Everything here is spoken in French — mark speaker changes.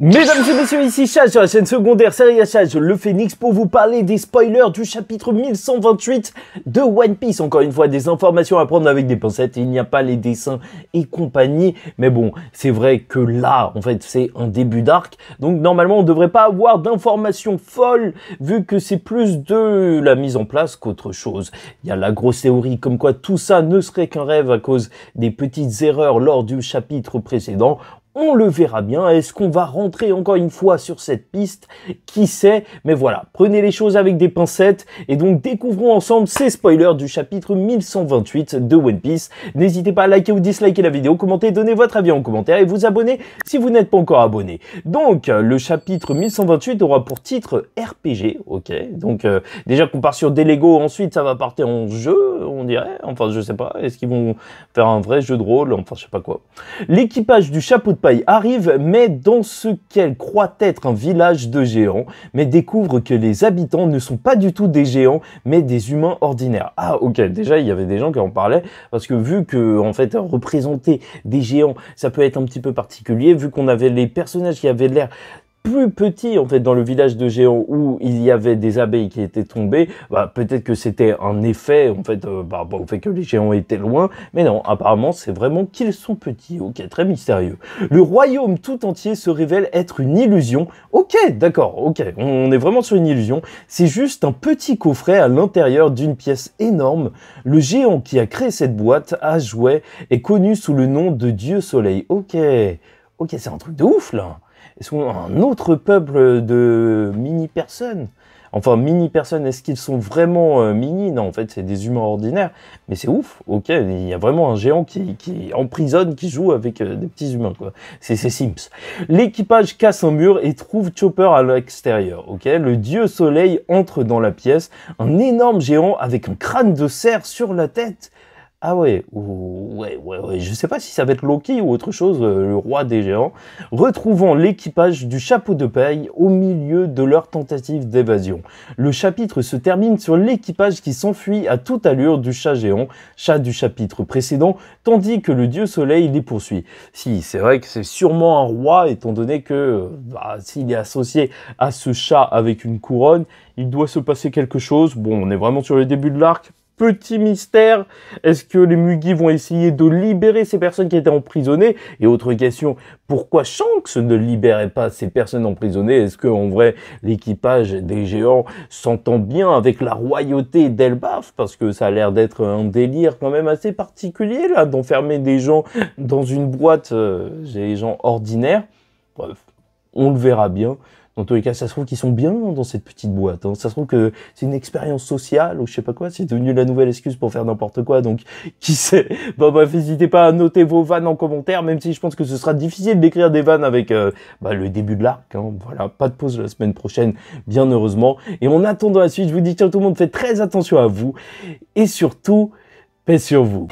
Speaker 1: Mesdames et messieurs, ici Chad sur la chaîne secondaire Série Chad, le Phénix, pour vous parler des spoilers du chapitre 1128 de One Piece. Encore une fois, des informations à prendre avec des pincettes, il n'y a pas les dessins et compagnie. Mais bon, c'est vrai que là, en fait, c'est un début d'arc. Donc normalement, on ne devrait pas avoir d'informations folles, vu que c'est plus de la mise en place qu'autre chose. Il y a la grosse théorie comme quoi tout ça ne serait qu'un rêve à cause des petites erreurs lors du chapitre précédent. On le verra bien. Est-ce qu'on va rentrer encore une fois sur cette piste? Qui sait? Mais voilà, prenez les choses avec des pincettes et donc découvrons ensemble ces spoilers du chapitre 1128 de One Piece. N'hésitez pas à liker ou disliker la vidéo, commenter, donner votre avis en commentaire et vous abonner si vous n'êtes pas encore abonné. Donc, le chapitre 1128 aura pour titre RPG, ok. Donc, déjà qu'on part sur des Lego, ensuite ça va partir en jeu, on dirait. Enfin, je sais pas. Est-ce qu'ils vont faire un vrai jeu de rôle? Enfin, je sais pas quoi. L'équipage du chapeau de paille arrive, mais dans ce qu'elle croit être un village de géants, mais découvre que les habitants ne sont pas du tout des géants, mais des humains ordinaires. Ah, ok, déjà, il y avait des gens qui en parlaient, parce que vu que, en fait, représenter des géants, ça peut être un petit peu particulier, vu qu'on avait les personnages qui avaient l'air plus petit en fait dans le village de géants où il y avait des abeilles qui étaient tombées, bah, peut-être que c'était un effet en fait par rapport au fait que les géants étaient loin, mais non, apparemment c'est vraiment qu'ils sont petits. Ok, très mystérieux. Le royaume tout entier se révèle être une illusion. Ok, d'accord, ok, on est vraiment sur une illusion. C'est juste un petit coffret à l'intérieur d'une pièce énorme. Le géant qui a créé cette boîte à jouets est connu sous le nom de Dieu Soleil. Ok, c'est un truc de ouf là. Est-ce qu'on a un autre peuple de mini-personnes? Enfin, mini-personnes, est-ce qu'ils sont vraiment mini? Non, en fait, c'est des humains ordinaires. Mais c'est ouf, ok, il y a vraiment un géant qui emprisonne, qui joue avec des petits humains, quoi. C'est Sims. L'équipage casse un mur et trouve Chopper à l'extérieur, ok. Le dieu soleil entre dans la pièce, un énorme géant avec un crâne de cerf sur la tête. Ah ouais, je sais pas si ça va être Loki ou autre chose, le roi des géants, retrouvant l'équipage du chapeau de paille au milieu de leur tentative d'évasion. Le chapitre se termine sur l'équipage qui s'enfuit à toute allure du chat géant, chat du chapitre précédent, tandis que le dieu soleil les poursuit. Si, c'est vrai que c'est sûrement un roi, étant donné que s'il est associé à ce chat avec une couronne, il doit se passer quelque chose. Bon, on est vraiment sur le début de l'arc. Petit mystère, est-ce que les Mugi vont essayer de libérer ces personnes qui étaient emprisonnées? Et autre question, pourquoi Shanks ne libérait pas ces personnes emprisonnées? Est-ce que en vrai, l'équipage des géants s'entend bien avec la royauté d'Elbaf? Parce que ça a l'air d'être un délire quand même assez particulier, là, d'enfermer des gens dans une boîte, des gens ordinaires. Bref, on le verra bien. Dans tous les cas, ça se trouve qu'ils sont bien dans cette petite boîte. Hein. Ça se trouve que c'est une expérience sociale ou je sais pas quoi. C'est devenu la nouvelle excuse pour faire n'importe quoi. Donc, qui sait? Bon, bref, n'hésitez pas à noter vos vannes en commentaire, même si je pense que ce sera difficile d'écrire des vannes avec le début de l'arc. Hein. Voilà, pas de pause la semaine prochaine, bien heureusement. Et en attendant la suite, je vous dis ciao tout le monde, faites très attention à vous. Et surtout, paix sur vous.